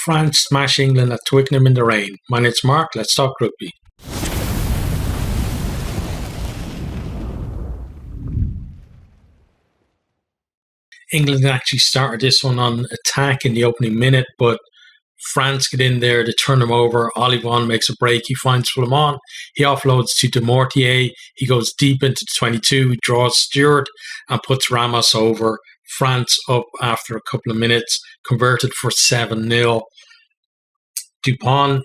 France smash England at Twickenham in the rain. My name's Mark. Let's talk rugby. England actually started this one on attack in the opening minute, but France get in there, they turn him over. Olivon makes a break. He finds Flamand. He offloads to Demortier. He goes deep into the 22, draws Stewart and puts Ramos over. France up after a couple of minutes, converted for 7-0. Dupont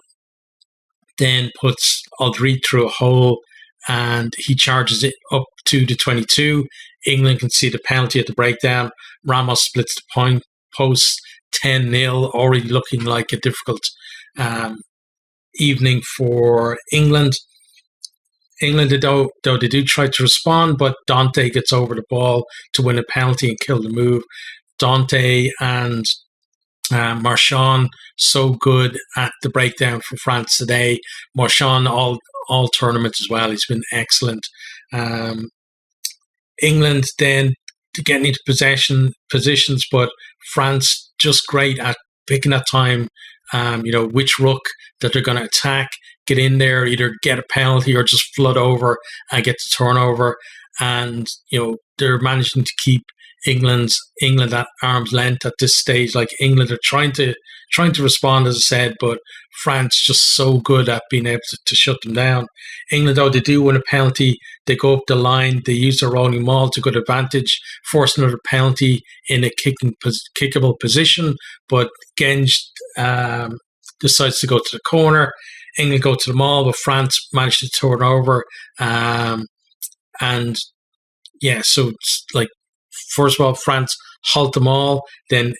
then puts Aldrit through a hole and he charges it up to the 22. England can see the penalty at the breakdown. Ramos splits the point post 10-0, already looking like a difficult evening for England. England, though they do try to respond, but Dante gets over the ball to win a penalty and kill the move. Dante and Marchand, so good at the breakdown for France today. Marchand, all tournaments as well. He's been excellent. England then getting into positions, but France just great at picking that time, which ruck that they're going to attack, get in there, either get a penalty or just flood over and get the turnover. And, they're managing to keep England at arm's length at this stage. Like England are trying to respond, as I said, but France just so good at being able to shut them down. England, though, they do win a penalty. They go up the line. They use their rolling maul to good advantage, force another penalty in a kickable position. But Genge decides to go to the corner. England go to the maul, but France managed to turn over. So it's like, first of all, France halt them all. Then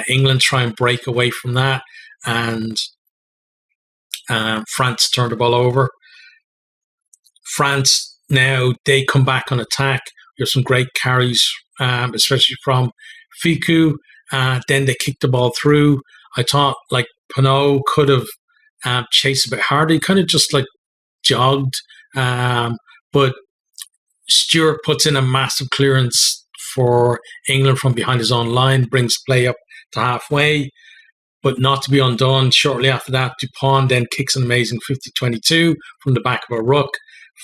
England try and break away from that. And France turned the ball over. France, now they come back on attack. There's some great carries, especially from Fiku. Then they kicked the ball through. I thought like Pinot could have chased a bit harder. He kind of just like jogged. But Stewart puts in a massive clearance for England from behind his own line, brings play up to halfway, but not to be undone. Shortly after that, Dupont then kicks an amazing 50-22 from the back of a ruck.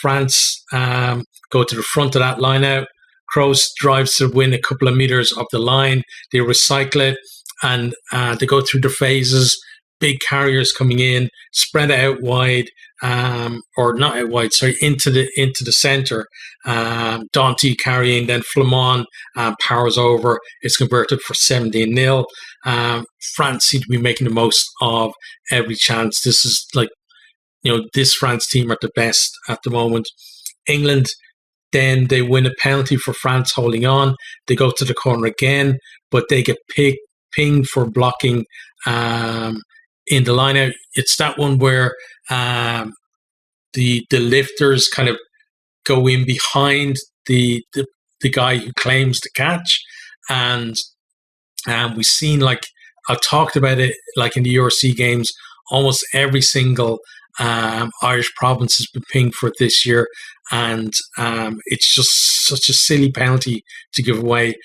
France go to the front of that line out. Kroos drives to win a couple of meters up the line. They recycle it and they go through the phases. Big carriers coming in, spread out wide, or not out wide, sorry, into the centre. Dante carrying, then Flamand powers over. It's converted for 17-0. France seem to be making the most of every chance. This is like, this France team are the best at the moment. England, then they win a penalty for France holding on. They go to the corner again, but they get pinged for blocking in the line out. It's that one where the lifters kind of go in behind the guy who claims the catch, and we've seen, like I've talked about it, like in the URC games, almost every single Irish province has been pinged for it this year, and it's just such a silly penalty to give away.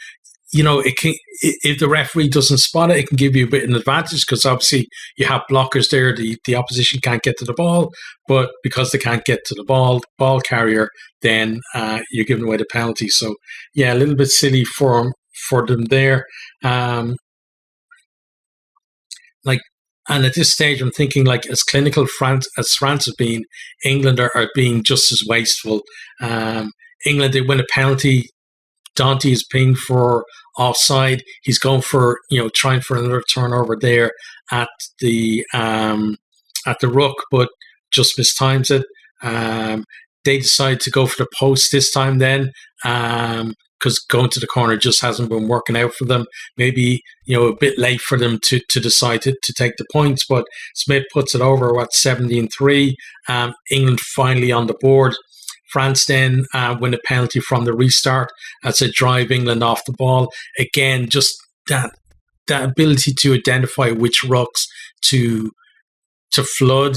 It can, if the referee doesn't spot it, it can give you a bit of an advantage because obviously you have blockers there. The opposition can't get to the ball, but because they can't get to the ball carrier, then you're giving away the penalty. So yeah, a little bit silly for them there. And at this stage, I'm thinking like as clinical as France has been, England are being just as wasteful. England, they win a penalty. Dante is pinged for offside. He's going for, trying for another turnover there at the ruck, but just mistimes it. They decide to go for the post this time then, because going to the corner just hasn't been working out for them. Maybe, a bit late for them to decide to take the points, but Smith puts it over 17-3. England finally on the board. France then win a penalty from the restart. That's a drive England off the ball. Again, just that ability to identify which rucks to flood.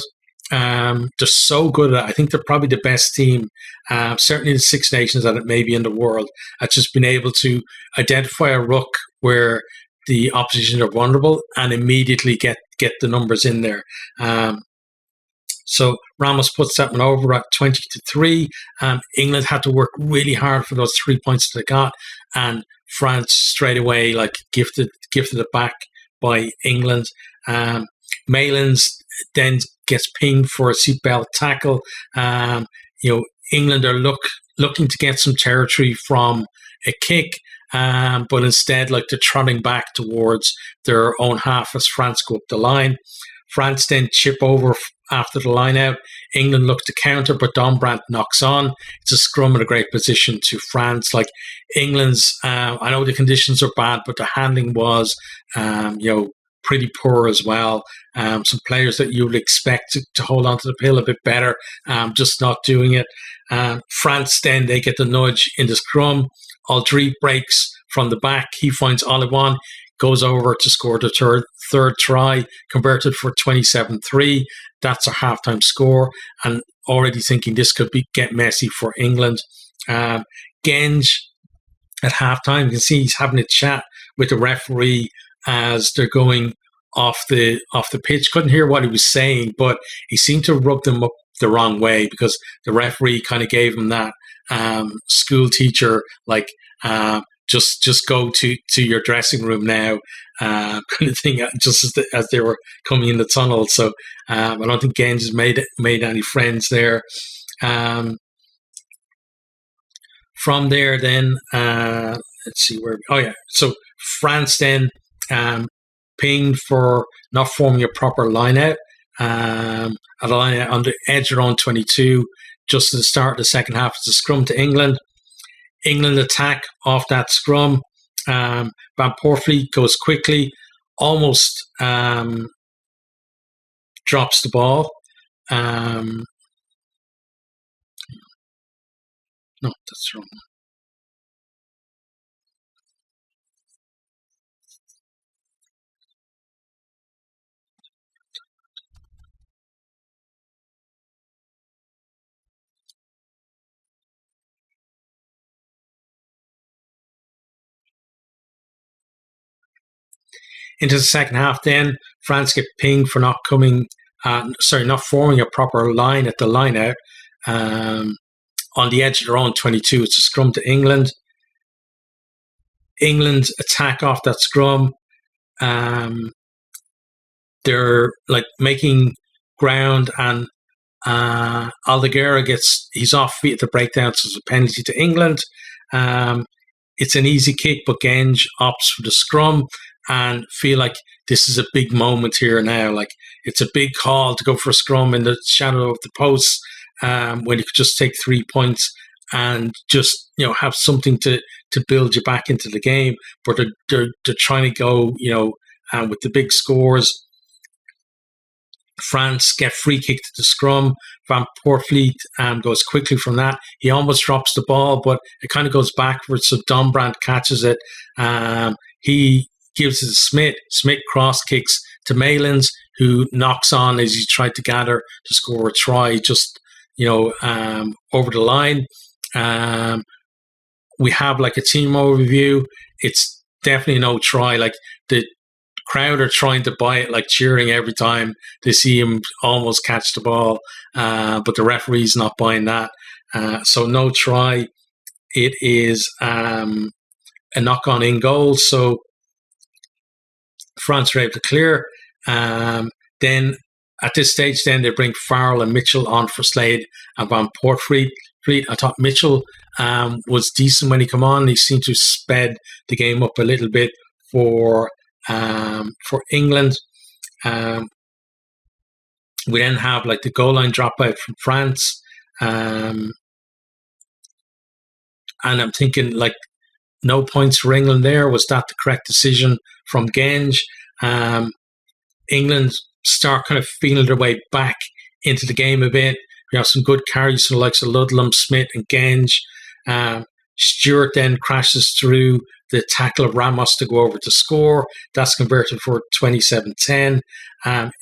They're so good at it. I think they're probably the best team, certainly the Six Nations, that it may be in the world, at just being able to identify a ruck where the opposition are vulnerable and immediately get the numbers in there. So Ramos puts that one over at 20-3. England had to work really hard for those 3 points that they got, and France straight away gifted it back by England. Malins then gets pinged for a seatbelt tackle. England are looking to get some territory from a kick, but instead they're trotting back towards their own half as France go up the line. France then chip over after the line out. England look to counter, but Dombrandt knocks on. It's a scrum in a great position to France. England's, I know the conditions are bad, but the handling was, pretty poor as well. Some players that you would expect to hold on to the pill a bit better, just not doing it. France then, they get the nudge in the scrum. Aldrit breaks from the back. He finds Olivan, goes over to score the third try, converted for 27-3. That's a halftime score, and already thinking this could get messy for England. Genge at halftime, you can see he's having a chat with the referee as they're going off the pitch. Couldn't hear what he was saying, but he seemed to rub them up the wrong way, because the referee kind of gave him that school teacher just go to your dressing room now kind of thing, just as they were coming in the tunnel. So I don't think Genge has made any friends there. From there then, let's see where. So France then pinged for not forming a proper line out. At a line out on the edge around 22, just at the start of the second half. It's a scrum to England. England attack off that scrum. Van Poortvliet goes quickly, almost drops the ball. No, that's wrong. Into the second half, then France get pinged for not forming a proper line at the line out. On the edge of their own 22, it's a scrum to England. England's attack off that scrum. They're making ground, and Aldeguerra he's off feet at the breakdown, so it's a penalty to England. It's an easy kick, but Genge opts for the scrum, and feel like this is a big moment here now. It's a big call to go for a scrum in the shadow of the posts, when you could just take 3 points and just have something to build you back into the game. But they're trying to go with the big scores. France get free kick to the scrum. Van Poortvliet goes quickly from that. He almost drops the ball, but it kind of goes backwards, so Dombrandt catches it. He gives it to Smith. Smith cross kicks to Malins, who knocks on as he tried to gather to score a try just over the line. We have a team overview. It's definitely no try. The crowd are trying to buy it, cheering every time they see him almost catch the ball, but the referee's not buying that. So no try. It is a knock-on in goal. So France are able to clear. Then at this stage, then they bring Farrell and Mitchell on for Slade and Van Poortvliet. I thought Mitchell was decent when he came on. He seemed to sped the game up a little bit for England. We then have the goal line dropout from France, and I'm thinking no points for England there. Was that the correct decision from Genge? England start kind of feeling their way back into the game a bit. We have some good carries from the likes of Ludlam, Smith and Genge. Stewart then crashes through the tackle of Ramos to go over to score. That's converted for 27-10.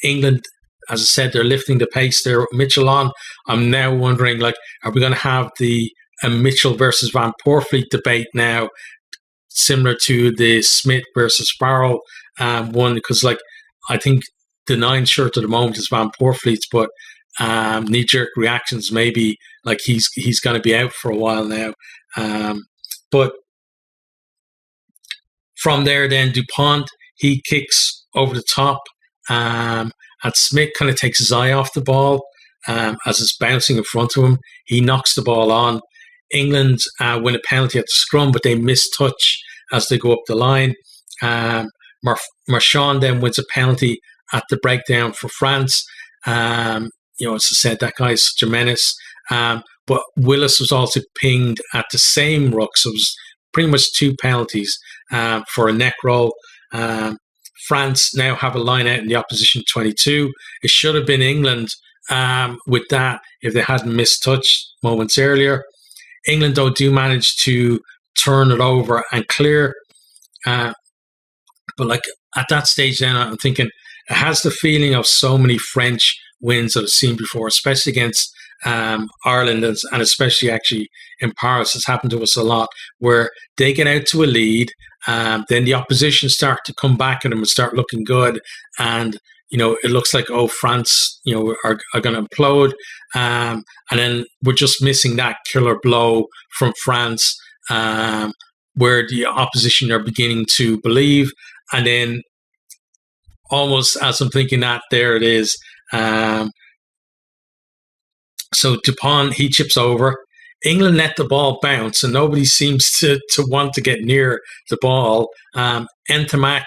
England, as I said, they're lifting the pace there with Mitchell on. I'm now wondering, are we going to have the Mitchell versus Van Poortvliet debate now? similar to the Smith versus Sparrow one, because like I think the 9 shirt at the moment is Van Poorvliet's, but knee-jerk reactions maybe like he's going to be out for a while now. But from there, then Dupont, he kicks over the top, and Smith kind of takes his eye off the ball as it's bouncing in front of him. He knocks the ball on. England win a penalty at the scrum, but they miss touch as they go up the line. Marchand then wins a penalty at the breakdown for France. As I said, that guy's such a menace. But Willis was also pinged at the same ruck, so it was pretty much 2 penalties for a neck roll. France now have a line out in the opposition 22. It should have been England with that if they hadn't missed touch moments earlier. England, though, do manage to turn it over and clear. But like at that stage then, I'm thinking it has the feeling of so many French wins that I've seen before, especially against Ireland and especially actually in Paris. It's happened to us a lot where they get out to a lead, then the opposition start to come back at them and start looking good, and it looks like France are going to implode, and then we're just missing that killer blow from France where the opposition are beginning to believe, and then almost as I'm thinking that, there it is. So Dupont, he chips over. England let the ball bounce, and nobody seems to want to get near the ball. Ntamak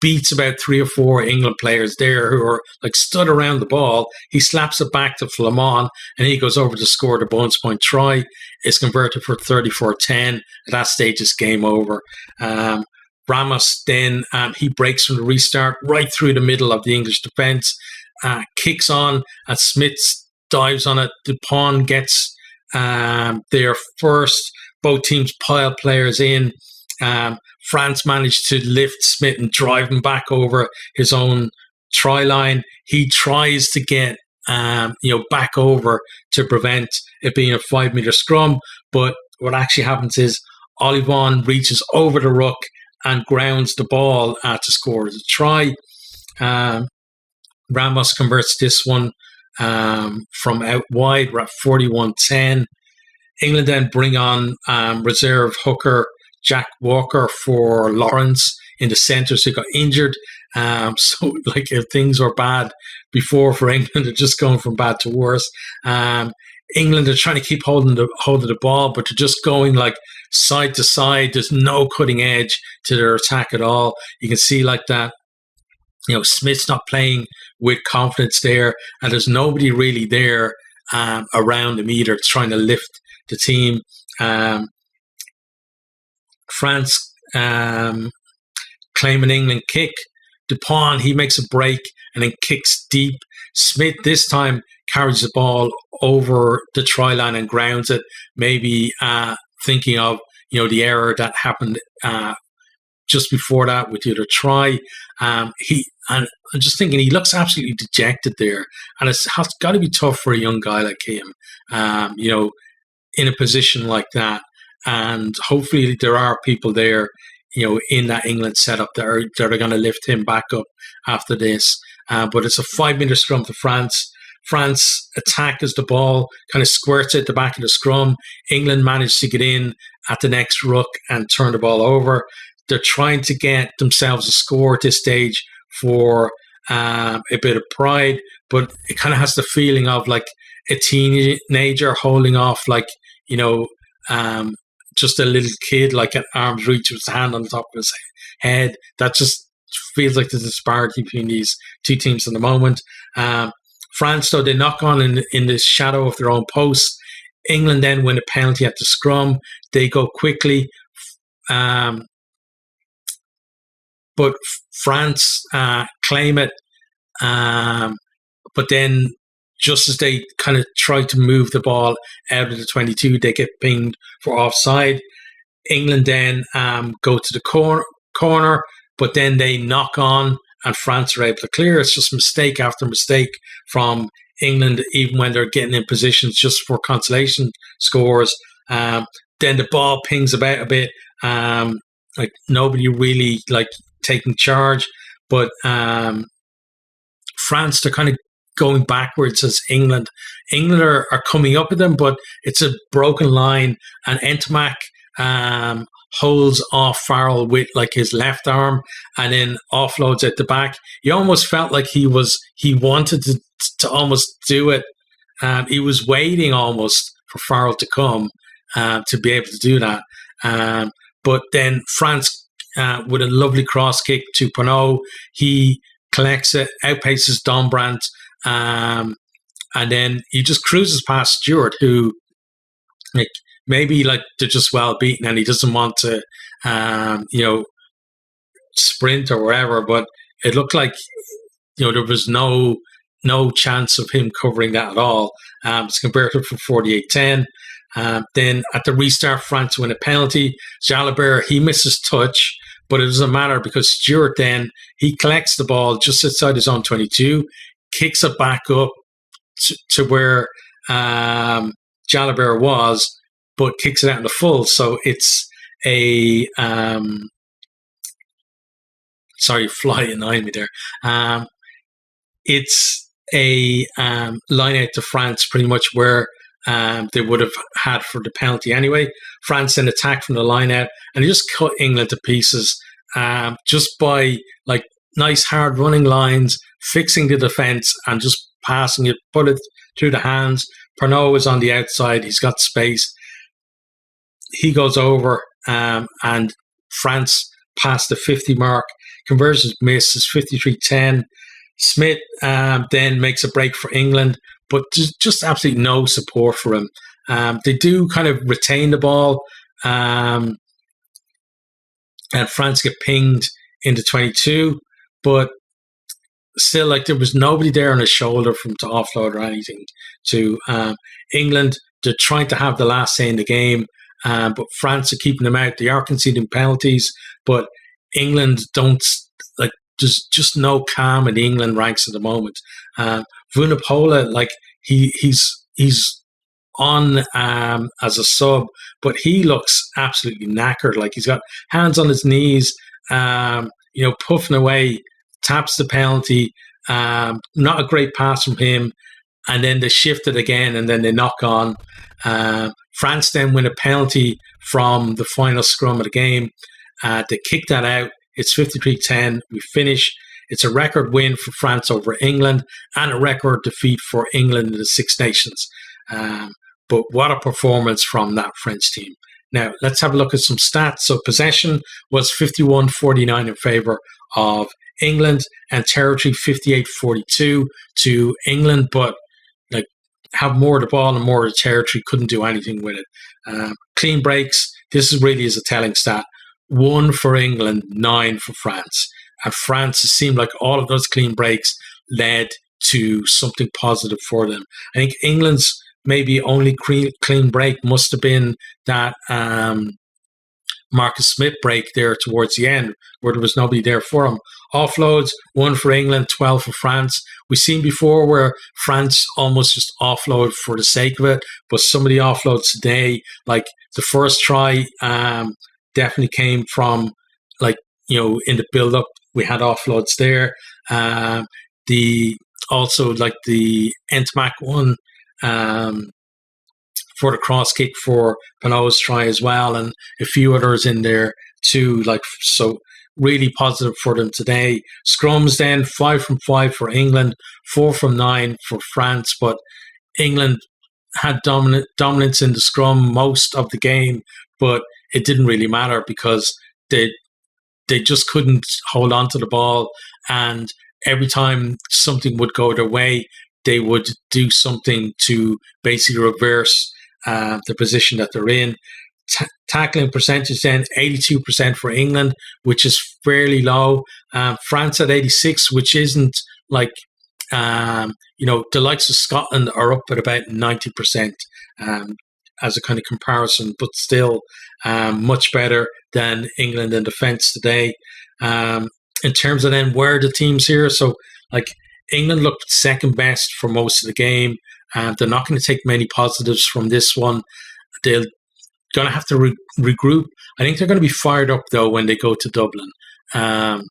beats about 3 or 4 England players there who are like stood around the ball. He slaps it back to Flamand, and he goes over to score the bonus point try. It's converted for 34-10. At that stage, it's game over. Ramos then, he breaks from the restart right through the middle of the English defence, kicks on, and Smith dives on it. Dupont gets there first. Both teams pile players in. France managed to lift Smith and drive him back over his own try line. He tries to get back over to prevent it being a 5-meter scrum, but what actually happens is Olivon reaches over the ruck and grounds the ball to score the try. Ramos converts this one from out wide. We're at 41-10. England then bring on reserve hooker Jack Walker for Lawrence in the centre, so he got injured. So, like, if things were bad before for England, they're just going from bad to worse. England are trying to keep holding the ball, but they're just going like side to side. There's no cutting edge to their attack at all. You can see like that. Smith's not playing with confidence there, and there's nobody really there around him either trying to lift the team. France claim an England kick. Dupont, he makes a break and then kicks deep. Smith this time carries the ball over the try line and grounds it, maybe thinking of the error that happened just before that with the other try. And I'm just thinking he looks absolutely dejected there, and it's got to be tough for a young guy like him, in a position like that. And hopefully there are people there, in that England setup that are going to lift him back up after this. But it's a 5-meter scrum to France. France attack as the ball kind of squirts at the back of the scrum. England managed to get in at the next ruck and turn the ball over. They're trying to get themselves a score at this stage for a bit of pride, but it kind of has the feeling of like a teenager holding off, like, just a little kid, like at arm's reach with his hand on the top of his head. That just feels like the disparity between these two teams in the moment. France, though, they knock on in the shadow of their own post. England then win a penalty at the scrum. They go quickly. But France claim it. But then just as they kind of try to move the ball out of the 22, they get pinged for offside. England then go to the corner, but then they knock on and France are able to clear. It's just mistake after mistake from England, even when they're getting in positions just for consolation scores. Then the ball pings about a bit. like nobody really like taking charge. But France, they're kind of going backwards as England. England are coming up with them, but it's a broken line, and Ntamack holds off Farrell with like his left arm and then offloads at the back. He almost felt like he wanted to almost do it. He was waiting almost for Farrell to come to be able to do that. But then France, with a lovely cross kick to Pinot, he collects it, outpaces Dombrandt, and then he just cruises past Stewart, who like maybe like they're just well beaten and he doesn't want to sprint or whatever, but it looked like there was no chance of him covering that at all. It's converted for 48-10. Then at the restart, France win a penalty. Jalabert, he misses touch, but it doesn't matter because Stewart then, he collects the ball just outside his own 22, kicks it back up to where Jalabert was, but kicks it out in the full. So it's a fly annoying me there. It's a line out to France, pretty much where they would have had for the penalty anyway. France then attacked from the line out, and they just cut England to pieces just by like nice hard running lines, fixing the defence and just passing it, put it through the hands. Pernod is on the outside, he's got space. He goes over and France past the 50 mark. Conversions misses 53-10. Smith then makes a break for England, but just absolutely no support for him. They do kind of retain the ball, and France get pinged into 22, but still, like, there was nobody there on his shoulder for him to offload or anything to England. They're trying to have the last say in the game, but France are keeping them out. They are conceding penalties, but England don't, like, there's just no calm in the England ranks at the moment. Vunipola, like, he's on as a sub, but he looks absolutely knackered. Like, he's got hands on his knees, puffing away, taps the penalty. Not a great pass from him, and then they shift it again, and then they knock on. France then win a penalty from the final scrum of the game. They kick that out. It's 53-10. We finish. It's a record win for France over England and a record defeat for England in the Six Nations. But what a performance from that French team. Now, let's have a look at some stats. So possession was 51-49 in favour of England, and territory 58-42 to England, but like, have more of the ball and more of the territory, couldn't do anything with it. Clean breaks, this is really is a telling stat. 1 for England, 9 for France. And France, it seemed like all of those clean breaks led to something positive for them. I think England's maybe only clean break must have been that Marcus Smith break there towards the end, where there was nobody there for him. Offloads, 1 for England, 12 for France. We've seen before where France almost just offload for the sake of it, but some of the offloads today, like the first try, definitely came from, like, in the build-up, we had offloads there. Also like the Ntamack one, for the cross kick for Pinot's try as well, and a few others in there too. Like, so really positive for them today. Scrums then 5 from 5 for England, 4 from 9 for France, but England had dominance in the scrum most of the game, but it didn't really matter because they just couldn't hold on to the ball, and every time something would go their way, they would do something to basically reverse the position that they're in. Tackling percentage then 82% for England, which is fairly low. France at 86, which isn't like, the likes of Scotland are up at about 90% as a kind of comparison, but still much better than England in defence today. In terms of then where the teams here, so like England looked second best for most of the game. They're not going to take many positives from this one. They're going to have to regroup. I think they're going to be fired up though when they go to Dublin, and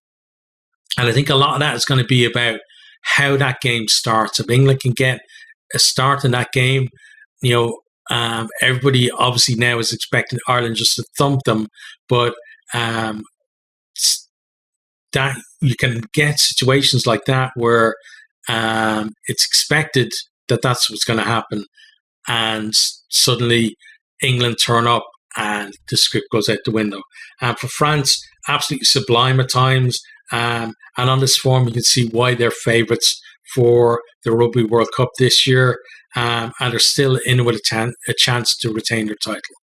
I think a lot of that is going to be about how that game starts. If England can get a start in that game, everybody obviously now is expecting Ireland just to thump them, but that you can get situations like that where it's expected that that's what's going to happen, and suddenly England turn up and the script goes out the window. And for France, absolutely sublime at times. And on this form, you can see why they're favourites for the Rugby World Cup this year, and they're still in with a chance to retain their title.